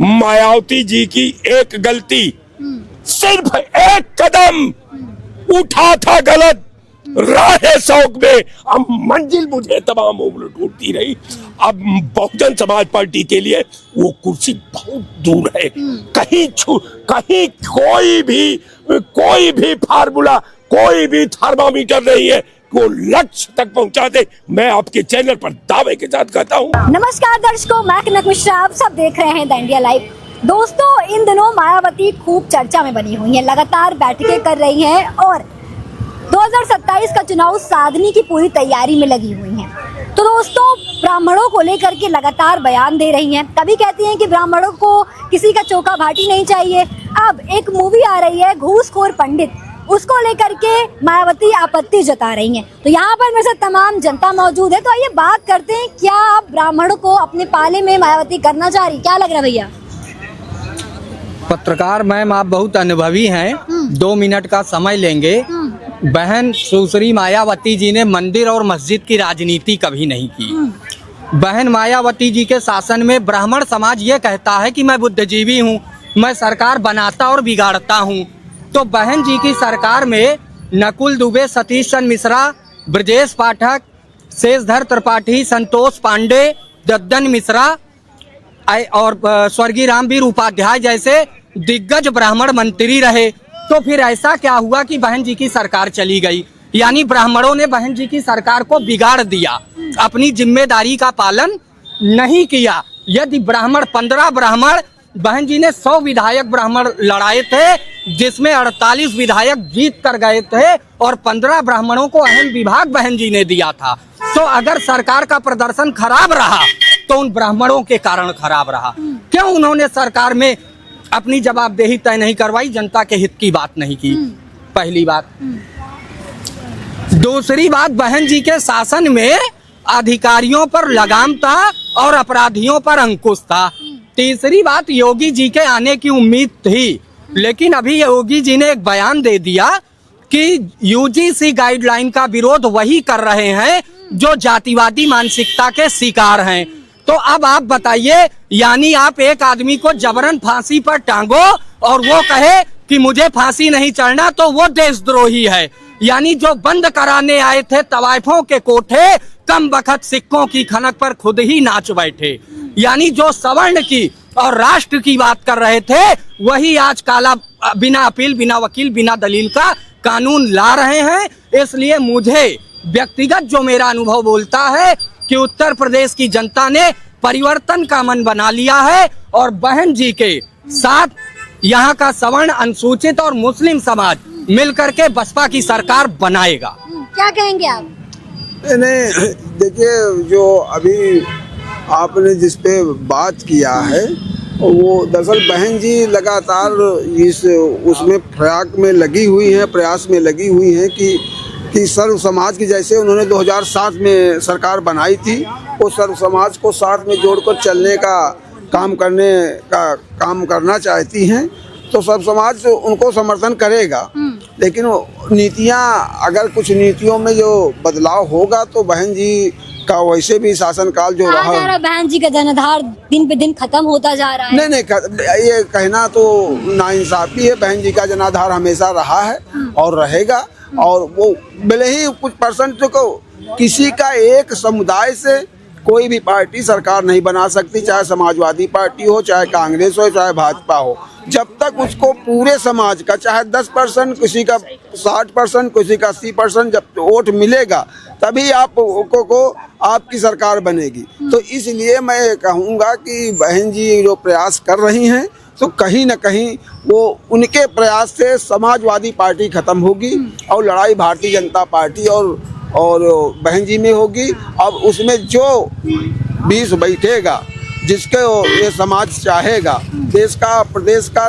मायावती जी की एक गलती, सिर्फ एक कदम उठा था गलत राहे शौक में, अब मंजिल मुझे तमाम उम्र ढूंढती रही। अब बहुजन समाज पार्टी के लिए वो कुर्सी बहुत दूर है। कहीं कोई भी फार्मूला, कोई भी थर्मामीटर नहीं है वो लक्ष्य तक पहुंचा दे। मैं आपके चैनल पर दावे के साथ कहता हूँ। नमस्कार दर्शकों, मैं कनक मिश्रा, आप सब देख रहे हैं द इंडिया लाइव। दोस्तों, इन दिनों मायावती खूब चर्चा में बनी हुई हैं, लगातार बैठकें कर रही हैं और 2027 का चुनाव साधने की पूरी तैयारी में लगी हुई हैं। तो दोस्तों, ब्राह्मणों को लेकर के लगातार बयान दे रही हैं। कभी कहती हैं कि ब्राह्मणों को किसी का चौका भाटी नहीं चाहिए। अब एक मूवी आ रही है घूसखोर पंडित, उसको लेकर के मायावती आपत्ति जता रही हैं। तो यहाँ पर मेरे साथ तमाम जनता मौजूद है, तो आइए बात करते हैं। क्या आप ब्राह्मणों को अपने पाले में मायावती करना चाह रही, क्या लग रहा है भैया? पत्रकार मैम, आप बहुत अनुभवी हैं, 2 मिनट का समय लेंगे। बहन सुश्री मायावती जी ने मंदिर और मस्जिद की राजनीति कभी नहीं की। बहन मायावती जी के शासन में ब्राह्मण समाज ये कहता है कि मैं बुद्धिजीवी हूँ, मैं सरकार बनाता और बिगाड़ता हूँ। तो बहन जी की सरकार में नकुल दुबे, सतीश चंद्र मिश्रा, ब्रजेश पाठक, शेषधर त्रिपाठी, संतोष पांडे, दद्दन मिश्रा और स्वर्गीय रामवीर उपाध्याय जैसे दिग्गज ब्राह्मण मंत्री रहे। तो फिर ऐसा क्या हुआ कि बहन जी की सरकार चली गई? यानी ब्राह्मणों ने बहन जी की सरकार को बिगाड़ दिया, अपनी जिम्मेदारी का पालन नहीं किया। यदि 15 ब्राह्मण, बहन जी ने 100 विधायक ब्राह्मण लड़ाए थे, जिसमें 48 विधायक जीत कर गए थे और 15 ब्राह्मणों को अहम विभाग बहन जी ने दिया था। तो अगर सरकार का प्रदर्शन खराब रहा तो उन ब्राह्मणों के कारण खराब रहा। क्यों उन्होंने सरकार में अपनी जवाबदेही तय नहीं करवाई, जनता के हित की बात नहीं की? पहली बात। दूसरी बात, बहन जी के शासन में अधिकारियों पर लगाम था और अपराधियों पर अंकुश था। तीसरी बात, योगी जी के आने की उम्मीद थी, लेकिन अभी योगी जी ने एक बयान दे दिया कि यूजीसी गाइडलाइन का विरोध वही कर रहे हैं जो जातिवादी मानसिकता के शिकार हैं। तो अब आप बताइए, यानी आप एक आदमी को जबरन फांसी पर टांगो और वो कहे कि मुझे फांसी नहीं चढ़ना, तो वो देशद्रोही है। यानी जो बंद कराने आए थे तवाइफों के कोठे, कम बखत सिक्कों की खनक पर खुद ही नाच बैठे। यानी जो सवर्ण की और राष्ट्र की बात कर रहे थे, वही आज काला बिना अपील, बिना वकील, बिना दलील का कानून ला रहे हैं। इसलिए मुझे व्यक्तिगत जो मेरा अनुभव बोलता है कि उत्तर प्रदेश की जनता ने परिवर्तन का मन बना लिया है और बहन जी के साथ यहाँ का सवर्ण, अनुसूचित और मुस्लिम समाज मिलकर के बसपा की सरकार बनाएगा। क्या कहेंगे आप? नहीं, देखिए, जो अभी आपने जिस पे बात किया है वो दरअसल बहन जी लगातार उसमें प्रयास में लगी हुई हैं कि सर्व समाज की, जैसे उन्होंने 2007 में सरकार बनाई थी, वो सर्व समाज को साथ में जोड़कर चलने का काम करना चाहती हैं। तो सर्व समाज उनको समर्थन करेगा, लेकिन नीतियां, अगर कुछ नीतियों में जो बदलाव होगा तो बहन जी का वैसे भी शासनकाल जो रहा, बहन जी का जनाधार दिन पे दिन खत्म होता जा रहा है। नहीं, ये कहना तो नाइंसाफी है। बहन जी का जनाधार हमेशा रहा है और रहेगा, और वो भले ही कुछ परसेंट को किसी का एक समुदाय से कोई भी पार्टी सरकार नहीं बना सकती, चाहे समाजवादी पार्टी हो, चाहे कांग्रेस हो, चाहे भाजपा हो। जब तक उसको पूरे समाज का, चाहे 10%, किसी का 60%, किसी का 80% जब वोट मिलेगा, तभी आपकी सरकार बनेगी। तो इसलिए मैं कहूँगा कि बहन जी जो प्रयास कर रही हैं, तो कहीं न कहीं वो उनके प्रयास से समाजवादी पार्टी खत्म होगी और लड़ाई भारतीय जनता पार्टी और बहन जी में होगी। अब उसमें जो 20 बैठेगा, जिसके ये समाज चाहेगा, देश का, प्रदेश का,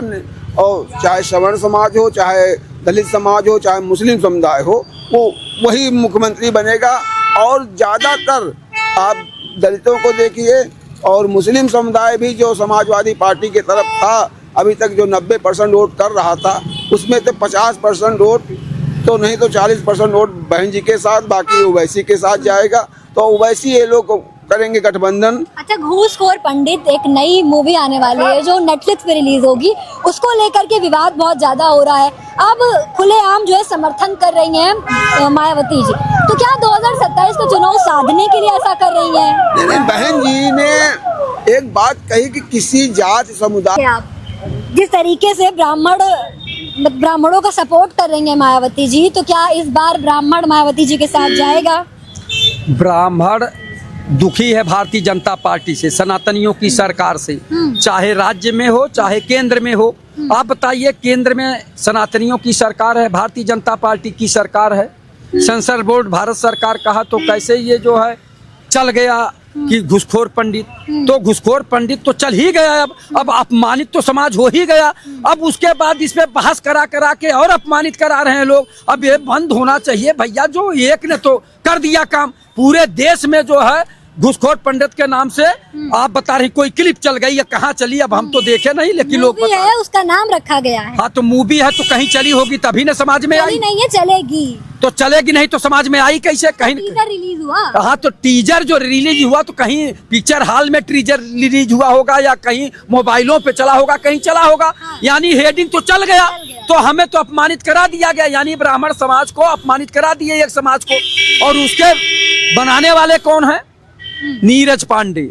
और चाहे सवर्ण समाज हो, चाहे दलित समाज हो, चाहे मुस्लिम समुदाय हो, वो वही मुख्यमंत्री बनेगा। और ज़्यादातर आप दलितों को देखिए, और मुस्लिम समुदाय भी जो समाजवादी पार्टी की तरफ था, अभी तक जो 90% वोट कर रहा था, उसमें तो 50% वोट तो नहीं तो 40% वोट बहन जी के साथ, बाकी ओवैसी के साथ जाएगा। तो ओवैसी ये लोग करेंगे गठबंधन। अच्छा, घूसखोर पंडित एक नई मूवी आने वाली है जो नेटफ्लिक्स पे रिलीज होगी, उसको लेकर के विवाद बहुत ज्यादा हो रहा है। अब खुलेआम जो है समर्थन कर रही हैं मायावती जी, तो क्या 2027 का चुनाव साधने के लिए ऐसा कर रही हैं? नहीं, बहन जी ने एक बात कही कि किसी जाति समुदाय, आप जिस तरीके से ब्राह्मणों का सपोर्ट कर रही हैं मायावती जी, तो क्या इस बार ब्राह्मण मायावती जी के साथ जाएगा? ब्राह्मण दुखी है भारतीय जनता पार्टी से, सनातनियों की सरकार से, चाहे राज्य में हो चाहे केंद्र में हो। आप बताइए, केंद्र में सनातनियों की सरकार है, भारतीय जनता पार्टी की सरकार है, सेंसर बोर्ड भारत सरकार कहा, तो कैसे ये जो है चल गया कि घुसखोर पंडित, तो घुसखोर पंडित तो चल ही गया। अब अपमानित तो समाज हो ही गया। अब उसके बाद इस पे बहस करा के और अपमानित करा रहे हैं लोग। अब ये बंद होना चाहिए भैया। जो एक ने तो कर दिया काम, पूरे देश में जो है घुसखोर पंडित के नाम से आप बता रही, कोई क्लिप चल गई या कहाँ चली, अब हम तो देखे नहीं, लेकिन लोग मूवी है, उसका नाम रखा गया है। हाँ, तो मूवी है तो कहीं चली होगी तभी न समाज में आई। नहीं है, चलेगी तो चलेगी, नहीं तो समाज में आई कैसे? कहीं टीजर रिलीज हुआ। हाँ, तो टीजर जो रिलीज हुआ तो कहीं पिक्चर हॉल में टीजर रिलीज हुआ होगा या कहीं मोबाइलों पे चला होगा, कहीं चला होगा। यानी हेडिंग तो चल गया, तो हमें तो अपमानित करा दिया गया। यानी ब्राह्मण समाज को अपमानित करा दिए एक समाज को। और उसके बनाने वाले कौन है? नीरज पांडे।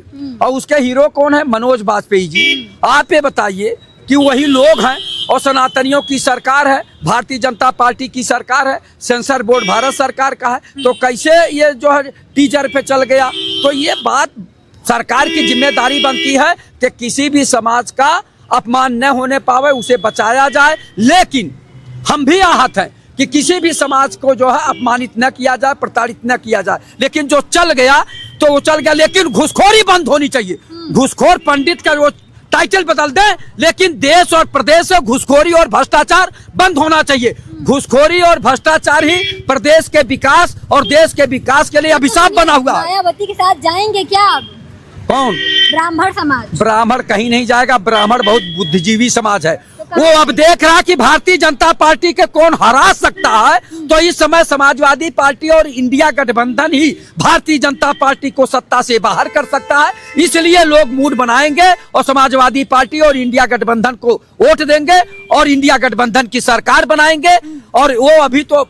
और उसके हीरो कौन है? मनोज बाजपेयी जी। आप ये बताइए कि वही लोग हैं और सनातनियों की सरकार है, भारतीय जनता पार्टी की सरकार है, सेंसर बोर्ड भारत सरकार का है, तो कैसे ये जो है टीजर पे चल गया? तो ये बात सरकार की जिम्मेदारी बनती है कि किसी भी समाज का अपमान न होने पावे, उसे बचाया जाए। लेकिन हम भी आहत हैं कि किसी भी समाज को जो है अपमानित न किया जाए, प्रताड़ित न किया जाए। लेकिन जो चल गया तो वो चल गया, लेकिन घुसखोरी बंद होनी चाहिए। घुसखोर पंडित का वो टाइटल बदल दें, लेकिन देश और प्रदेश से घुसखोरी और भ्रष्टाचार बंद होना चाहिए। घुसखोरी और भ्रष्टाचार ही प्रदेश के विकास और देश के विकास के लिए अभिशाप बना हुआ है। मायावती के साथ जाएंगे क्या आप? कौन? ब्राह्मण समाज। ब्राह्मण कहीं नहीं जाएगा। ब्राह्मण बहुत बुद्धिजीवी समाज है। वो अब देख रहा कि भारतीय जनता पार्टी के कौन हरा सकता है, तो इस समय समाजवादी पार्टी और इंडिया गठबंधन ही भारतीय जनता पार्टी को सत्ता से बाहर कर सकता है। इसलिए लोग मूड बनाएंगे और समाजवादी पार्टी और इंडिया गठबंधन को वोट देंगे और इंडिया गठबंधन की सरकार बनाएंगे। और वो अभी तो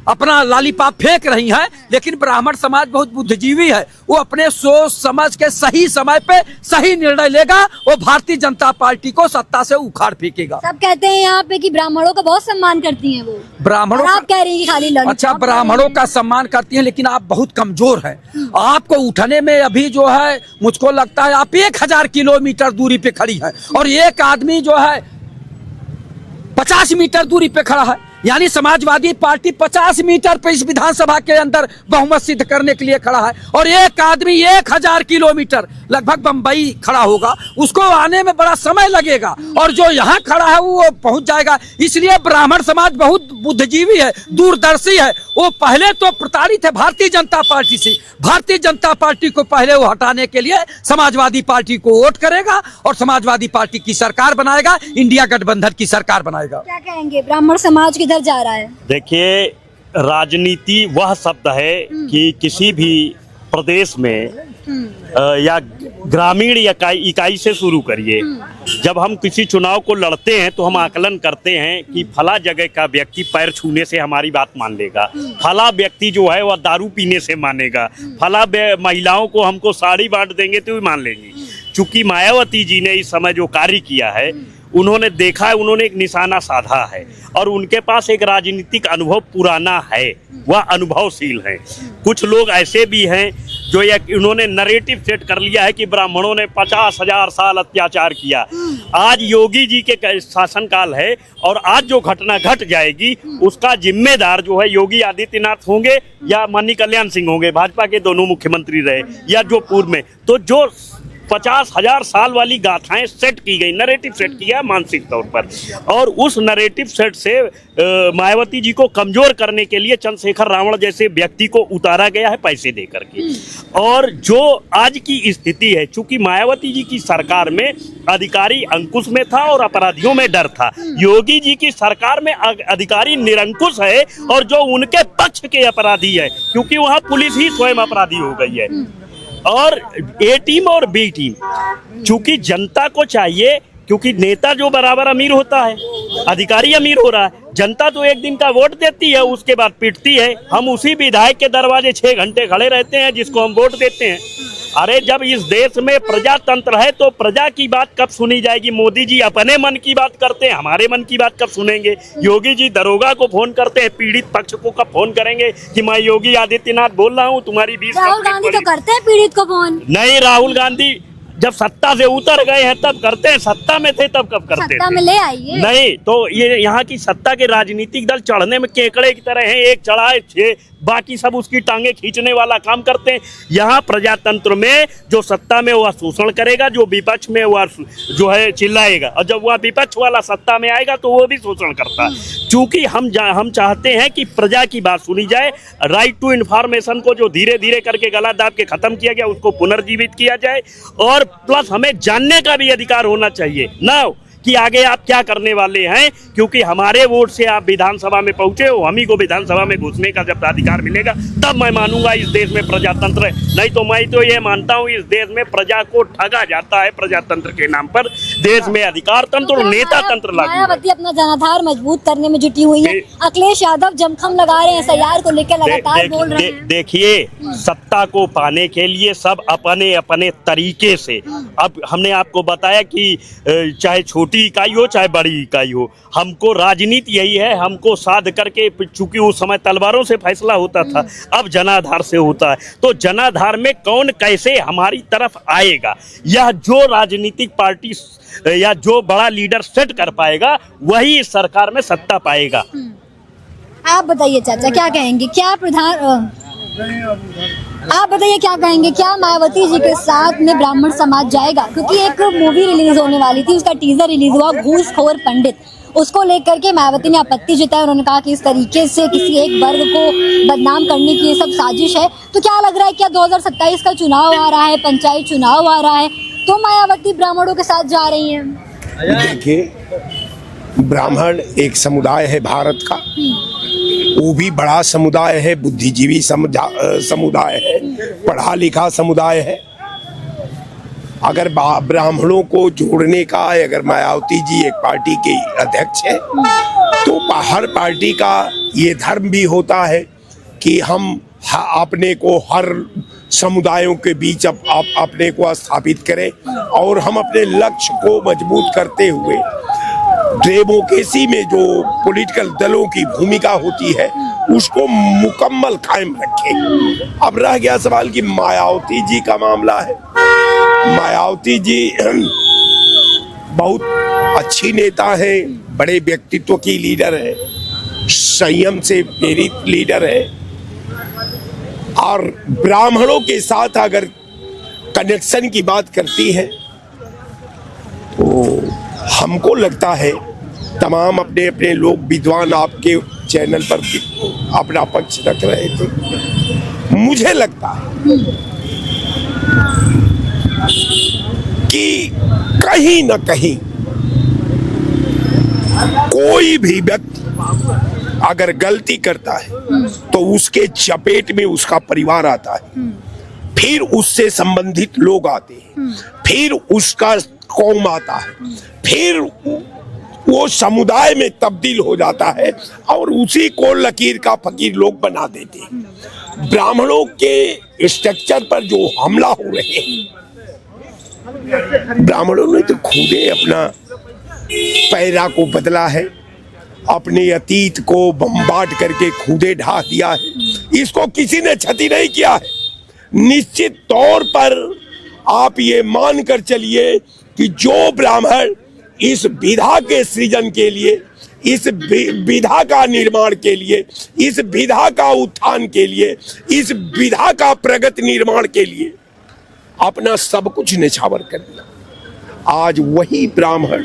अपना लालीपाप फेंक रही हैं, लेकिन ब्राह्मण समाज बहुत बुद्धिजीवी है। वो अपने सोच समझ के सही समय पे सही निर्णय लेगा। वो भारतीय जनता पार्टी को सत्ता से उखाड़ फेंकेगा। सब कहते हैं यहाँ पे कि ब्राह्मणों का बहुत सम्मान करती हैं वो। ब्राह्मणों, आप कह रही हैं कि खाली लड़की। अच्छा, ब्राह्मणों का सम्मान करती हैं, लेकिन आप बहुत कमजोर हैं। आपको उठने में अभी जो है मुझको लगता है आप 1000 किलोमीटर दूरी पे खड़ी है और एक आदमी जो है 50 मीटर दूरी पे खड़ा है। यानी समाजवादी पार्टी 50 मीटर पे इस विधानसभा के अंदर बहुमत सिद्ध करने के लिए खड़ा है और एक आदमी 1000 किलोमीटर लगभग बंबई खड़ा होगा। उसको आने में बड़ा समय लगेगा और जो यहाँ खड़ा है वो पहुंच जाएगा। इसलिए ब्राह्मण समाज बहुत बुद्धिजीवी है, दूरदर्शी है। वो पहले तो प्रताड़ित है भारतीय जनता पार्टी से। भारतीय जनता पार्टी को पहले वो हटाने के लिए समाजवादी पार्टी को वोट करेगा और समाजवादी पार्टी की सरकार बनाएगा, इंडिया गठबंधन की सरकार बनाएगा। क्या कहेंगे, ब्राह्मण समाज किधर जा रहा है? देखिए, राजनीति वह शब्द है कि किसी भी प्रदेश में या ग्रामीण इकाई से शुरू करिए। जब हम किसी चुनाव को लड़ते हैं तो हम आकलन करते हैं कि फला जगह का व्यक्ति पैर छूने से हमारी बात मान लेगा, फला व्यक्ति जो है वह दारू पीने से मानेगा, फला महिलाओं को हमको साड़ी बांट देंगे तो भी मान लेंगी। चूंकि मायावती जी ने इस समय जो कार्य किया है, उन्होंने देखा है, उन्होंने एक निशाना साधा है और उनके पास एक राजनीतिक अनुभव पुराना है, वह अनुभवशील है। कुछ लोग ऐसे भी हैं जो उन्होंने नरेटिव सेट कर लिया है कि ब्राह्मणों ने 50,000 साल अत्याचार किया। आज योगी जी के शासनकाल है और आज जो घटना घट जाएगी उसका जिम्मेदार जो है योगी आदित्यनाथ होंगे या माननीय कल्याण सिंह होंगे, भाजपा के दोनों मुख्यमंत्री रहे या जो पूर्व में। तो जो 50,000 साल वाली गाथाएं सेट की गई, नरेटिव सेट किया मानसिक तौर पर, और उस नरेटिव सेट से मायावती जी को कमजोर करने के लिए चंद्रशेखर रावण जैसे व्यक्ति को उतारा गया है पैसे दे करके। और जो आज की स्थिति है, चूंकि मायावती जी की सरकार में अधिकारी अंकुश में था और अपराधियों में डर था, योगी जी की सरकार में अधिकारी निरंकुश है और जो उनके पक्ष के अपराधी है, क्योंकि वहां पुलिस ही स्वयं अपराधी हो गई है। और ए टीम और बी टीम, चूंकि जनता को चाहिए, क्योंकि नेता जो बराबर अमीर होता है, अधिकारी अमीर हो रहा है, जनता तो एक दिन का वोट देती है, उसके बाद पिटती है। हम उसी विधायक के दरवाजे 6 घंटे खड़े रहते हैं जिसको हम वोट देते हैं। अरे जब इस देश में प्रजातंत्र है तो प्रजा की बात कब सुनी जाएगी? मोदी जी अपने मन की बात करते हैं, हमारे मन की बात कब सुनेंगे? योगी जी दरोगा को फोन करते हैं, पीड़ित पक्ष को कब फोन करेंगे कि मैं योगी आदित्यनाथ बोल रहा हूँ, तुम्हारी 20 राहुल गांधी तो करते हैं पीड़ित को फोन। नहीं, राहुल गांधी जब सत्ता से उतर गए हैं तब करते हैं, सत्ता में थे तब कब करते सत्ता थे? में ले आइए। नहीं, तो ये यहाँ की सत्ता के राजनीतिक दल चढ़ने में केकड़े की तरह हैं, एक चढ़ाए 6, बाकी सब उसकी टांगे खींचने वाला काम करते हैं। यहाँ प्रजातंत्र में जो सत्ता में वह शोषण करेगा, जो विपक्ष में वह जो है चिल्लाएगा, और जब वह विपक्ष वाला सत्ता में आएगा तो वो भी शोषण करता है। चूंकि हम चाहते हैं कि प्रजा की बात सुनी जाए, राइट टू इन्फॉर्मेशन को जो धीरे धीरे करके गला दाब के खत्म किया गया उसको पुनर्जीवित किया जाए, और प्लस हमें जानने का भी अधिकार होना चाहिए ना कि आगे आप क्या करने वाले हैं, क्योंकि हमारे वोट से आप विधानसभा में पहुंचे हो, हम ही को विधानसभा में घुसने का जब अधिकार मिलेगा तब मैं मानूंगा इस देश में प्रजातंत्र है। नहीं तो मैं तो ये मानता हूं इस देश में प्रजा को ठगा जाता है प्रजातंत्र के नाम पर। देश में अधिकार तंत्र और नेता तंत्र लागू है। मायावती अपना जनाधार मजबूत करने में जुटी हुई है, अखिलेश यादव जमखम लगा रहे हैं, SIR को लेकर लगातार बोल रहे हैं। देखिए, सत्ता को पाने के लिए सब अपने अपने तरीके से, अब हमने आपको बताया कि चाहे छोटी इकाई हो चाहे बड़ी इकाई हो, हमको राजनीति यही है, हमको साध करके, चूंकि उस समय तलवारों से फैसला होता था, अब जनाधार से होता है। तो जनाधार में कौन कैसे हमारी तरफ आएगा, यह जो राजनीतिक पार्टी या जो बड़ा लीडर सेट कर पाएगा वही इस सरकार में सत्ता पाएगा। आप बताइए चाचा, क्या कहेंगे? क्या आप बताइए क्या कहेंगे? क्या मायावती जी के साथ में ब्राह्मण समाज जाएगा? क्योंकि एक मूवी रिलीज होने वाली थी, उसका टीजर रिलीज हुआ, घूसखोर पंडित, उसको लेकर के मायावती ने आपत्ति जताई। उन्होंने कहा कि इस तरीके से किसी एक वर्ग को बदनाम करने की ये सब साजिश है। तो क्या लग रहा है, क्या 2027 का चुनाव आ रहा है, पंचायत चुनाव आ रहा है, तो मायावती ब्राह्मणों के साथ जा रही है? देखिए, ब्राह्मण एक समुदाय है भारत का, वो भी बड़ा समुदाय है, बुद्धिजीवी समुदाय है, पढ़ा लिखा समुदाय है। अगर ब्राह्मणों को जोड़ने का, अगर मायावती जी एक पार्टी के अध्यक्ष है तो हर पार्टी का ये धर्म भी होता है कि हम अपने को हर समुदायों के बीच अपने को स्थापित करें, और हम अपने लक्ष्य को मजबूत करते हुए डेमोक्रेसी में जो पॉलिटिकल दलों की भूमिका होती है उसको मुकम्मल कायम रखें। अब रह गया सवाल कि मायावती जी का मामला है। मायावती जी बहुत अच्छी नेता है, बड़े व्यक्तित्व की लीडर है, संयम से प्रेरित लीडर है, और ब्राह्मणों के साथ अगर कनेक्शन की बात करती है तो हमको लगता है तमाम अपने अपने लोग विद्वान आपके चैनल पर अपना पक्ष रख रहे थे। मुझे लगता है कि कहीं न कहीं कोई भी व्यक्ति अगर गलती करता है तो उसके चपेट में उसका परिवार आता है, फिर उससे संबंधित लोग आते हैं, फिर उसका कौम आता है, फिर वो समुदाय में तब्दील हो जाता है और उसी को लकीर का फकीर लोग बना देते हैं। ब्राह्मणों के स्ट्रक्चर पर जो हमला हो रहे हैं, ब्राह्मणों ने तो खुदे अपना पैरा को बदला है, अपने अतीत को बम्बार्ड करके खुदे ढा दिया है। इसको किसी ने क्षति नहीं किया है। निश्चित तौर पर आप ये मान कर चलिए कि जो ब्राह्मण इस विधा के सृजन के लिए, इस विधा का निर्माण के लिए, इस विधा का उत्थान के लिए, इस विधा का प्रगति निर्माण के लिए अपना सब कुछ निछावर कर दिया, आज वही ब्राह्मण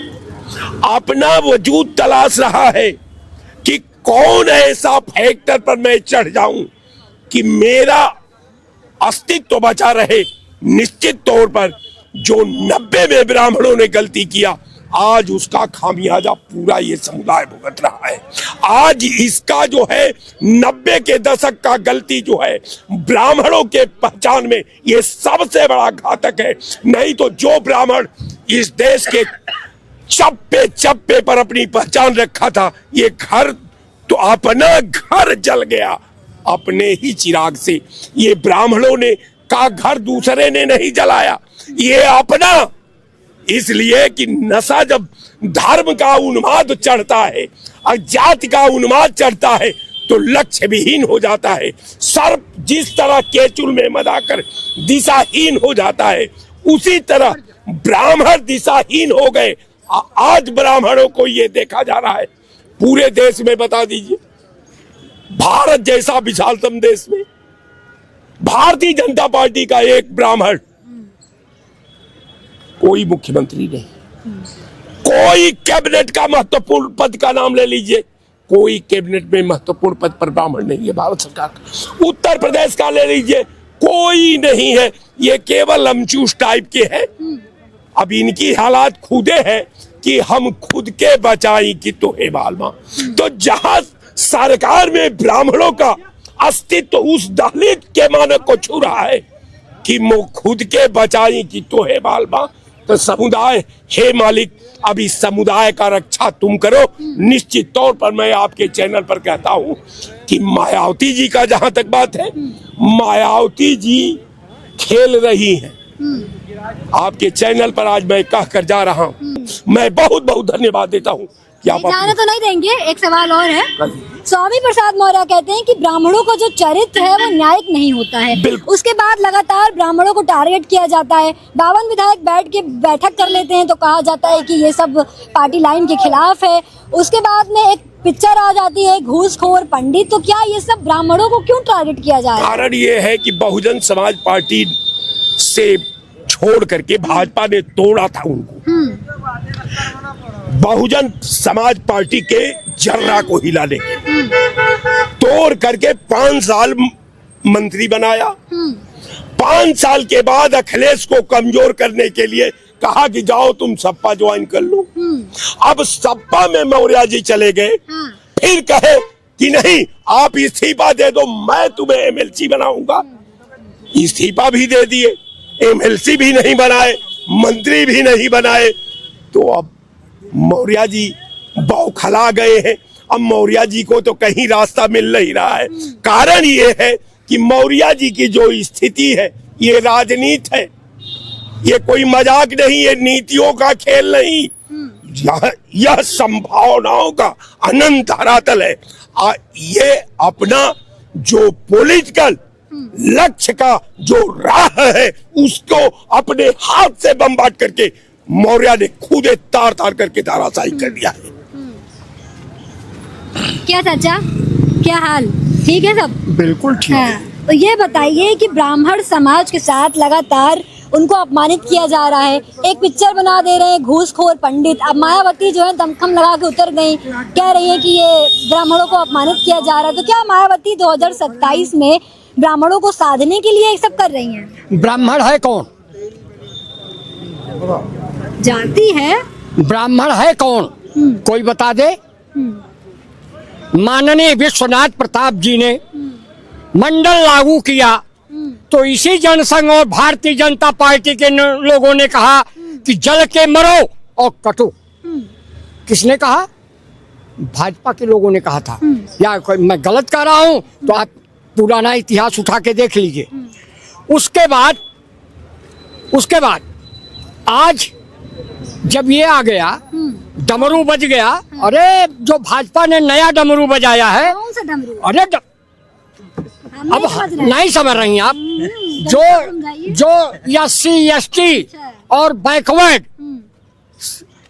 अपना वजूद तलाश रहा है कि कौन ऐसा फैक्टर पर मैं चढ़ जाऊं कि मेरा अस्तित्व बचा रहे। निश्चित तौर पर जो 90 में ब्राह्मणों ने गलती किया आज उसका खामियाजा पूरा ये समुदाय भुगत रहा है। आज इसका जो है 90 के दशक का गलती जो है ब्राह्मणों के पहचान में ये सबसे बड़ा घातक है। नहीं तो जो ब्राह्मण इस देश के चप्पे चप्पे पर अपनी पहचान रखा था, ये घर तो अपना घर जल गया अपने ही चिराग से। ये ब्राह्मणों ने का घर दूसरे ने नहीं जलाया, ये अपना। इसलिए कि नशा जब धर्म का उन्माद चढ़ता है और जाति का उन्माद चढ़ता है तो लक्ष्य विहीन हो जाता है। सर्प जिस तरह केचुल में मदाकर दिशाहीन हो जाता है, उसी तरह ब्राह्मण दिशाहीन हो गए। आज ब्राह्मणों को ये देखा जा रहा है पूरे देश में। बता दीजिए, भारत जैसा विशालतम देश में भारतीय जनता पार्टी का एक ब्राह्मण, कोई मुख्यमंत्री नहीं, कोई कैबिनेट का महत्वपूर्ण पद का नाम ले लीजिए, कोई कैबिनेट में महत्वपूर्ण पद पर ब्राह्मण नहीं है भारत सरकार का। उत्तर प्रदेश का ले लीजिए, कोई नहीं है। ये केवल अमचूस टाइप के हैं। अब इनकी हालात खुदे हैं कि हम खुद के बचाई कि तो हे बालमा। तो जहां सरकार में ब्राह्मणों का अस्तित्व उस दलित के मानक को छू रहा है कि वो खुद के बचाई कि तो हे बालमा, तो समुदाय, हे मालिक, अब इस समुदाय का रक्षा तुम करो। निश्चित तौर पर मैं आपके चैनल पर कहता हूं कि मायावती जी का जहां तक बात है, मायावती जी खेल रही हैं। आपके चैनल पर आज मैं कह कर जा रहा हूं, मैं बहुत बहुत धन्यवाद देता हूं कि आप जाने तो नहीं देंगे। एक सवाल और है, स्वामी प्रसाद मौर्य कहते हैं कि ब्राह्मणों को जो चरित्र है वो न्यायिक नहीं होता है। उसके बाद लगातार ब्राह्मणों को टारगेट किया जाता है। 52 विधायक बैठ के बैठक कर लेते हैं तो कहा जाता है कि ये सब पार्टी लाइन के खिलाफ है। उसके बाद में एक पिक्चर आ जाती है घूसखोर पंडित। तो क्या ये सब ब्राह्मणों को क्यों टारगेट किया जा रहा है? कारण ये है कि बहुजन समाज पार्टी से छोड़ करके भाजपा ने तोड़ा था उनको। बहुजन समाज पार्टी के जर्रा को हिलाने तोड़ करके 5 साल मंत्री बनाया। 5 साल के बाद अखिलेश को कमजोर करने के लिए कहा कि जाओ तुम सपा ज्वाइन कर लो। अब सपा में मौर्य जी चले गए, फिर कहे कि नहीं आप इस्तीफा दे दो, मैं तुम्हें एमएलसी बनाऊंगा। इस्तीफा भी दे दिए, एमएलसी भी नहीं बनाए, मंत्री भी नहीं बनाए। तो अब मौर्य जी बौखला गए हैं। अब मौर्य जी को तो कहीं रास्ता मिल नहीं रहा है। कारण ये है कि मौर्य जी की जो स्थिति है ये राजनीति है, ये कोई मजाक नहीं, ये नीतियों का खेल नहीं, यह संभावनाओं का अनंत धरातल है। ये अपना जो पॉलिटिकल लक्ष्य का जो राह है उसको अपने हाथ से बमबाद करके मौर्य ने खुद तार तार करके धराशायी कर दिया है। क्या चाचा, क्या हाल? ठीक है सब? बिल्कुल ठीक है। तो ये बताइए कि ब्राह्मण समाज के साथ लगातार उनको अपमानित किया जा रहा है। एक पिक्चर बना दे रहे हैं घूसखोर पंडित। अब मायावती जो है दमखम लगा के उतर गई, कह रही है कि ये ब्राह्मणों को अपमानित किया जा रहा है। तो क्या मायावती 2027 में ब्राह्मणों को साधने के लिए ये सब कर रही हैं? ब्राह्मण है कौन? जाति है। ब्राह्मण है कौन? कोई बता दे। माननीय विश्वनाथ प्रताप जी ने मंडल लागू किया तो इसी जनसंघ और भारतीय जनता पार्टी के लोगों ने कहा कि जल के मरो और कटो। किसने कहा? भाजपा के लोगों ने कहा था। या कोई मैं गलत कह रहा हूं तो आप पुराना इतिहास उठा के देख लीजिए। उसके बाद आज जब ये आ गया, डमरू बज गया। अरे जो भाजपा ने नया डमरू बजाया है, कौन सा डमरू? अरे अब नहीं समझ रही आप? जो SC ST और बैकवर्ड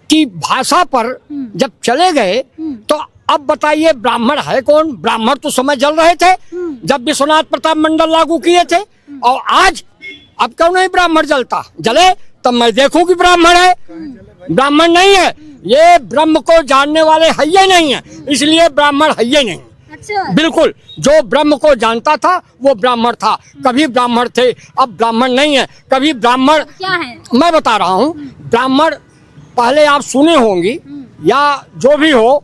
की भाषा पर जब चले गए तो अब बताइए ब्राह्मण है कौन? ब्राह्मण तो समय जल रहे थे जब विश्वनाथ प्रताप मंडल लागू किए थे, और आज अब क्यों नहीं ब्राह्मण जलता? जले तब मैं देखूं कि ब्राह्मण है। ब्राह्मण नहीं है, ये ब्रह्म को जानने वाले है ही नहीं है, इसलिए ब्राह्मण है ही नहीं। अच्छा। बिल्कुल, जो ब्रह्म को जानता था वो ब्राह्मण था। कभी ब्राह्मण थे, अब ब्राह्मण नहीं है। कभी ब्राह्मण क्या है? मैं बता रहा हूँ, ब्राह्मण पहले आप सुने होंगी या जो भी हो,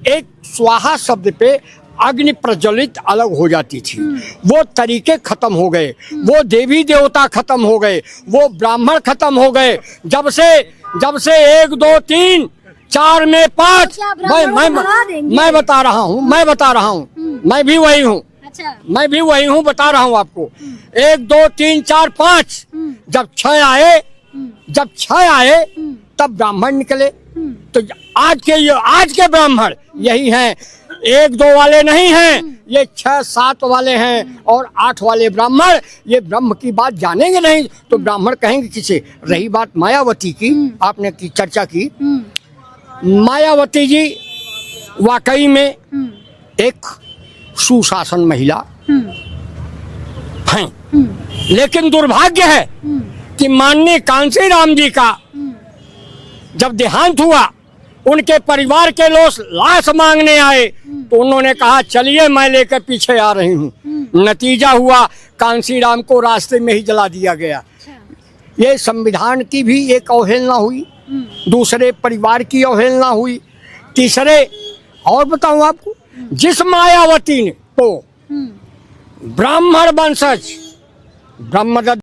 एक स्वाहा शब्द पे अग्नि प्रज्वलित अलग हो जाती थी। वो तरीके खत्म हो गए, वो देवी देवता खत्म हो गए, वो ब्राह्मण खत्म हो गए। जब से 1 2 3 4 में 5 मैं बता रहा हूँ, मैं भी वही हूँ। अच्छा। मैं भी वही हूँ, बता रहा हूँ आपको। 1 2 3 4 5 जब 6 आए तब ब्राह्मण निकले। तो आज के ब्राह्मण यही हैं, 1 2 वाले नहीं हैं, ये 6 7 वाले हैं और 8 वाले ब्राह्मण। ये ब्रह्म की बात जानेंगे नहीं तो ब्राह्मण कहेंगे किसे। रही बात मायावती की, आपने की चर्चा की, मायावती जी वाकई में एक सुशासन महिला हैं, लेकिन दुर्भाग्य है कि माननीय कांसी राम जी का जब देहांत हुआ, उनके परिवार के लोग लाश मांगने आए तो उन्होंने कहा चलिए मैं लेकर पीछे आ रही हूँ। नतीजा हुआ कांसी राम को रास्ते में ही जला दिया गया। ये संविधान की भी एक अवहेलना हुई, दूसरे परिवार की अवहेलना हुई, तीसरे और बताऊं आपको, जिस मायावती ने तो ब्राह्मण वंशज ब्रह्मदत्त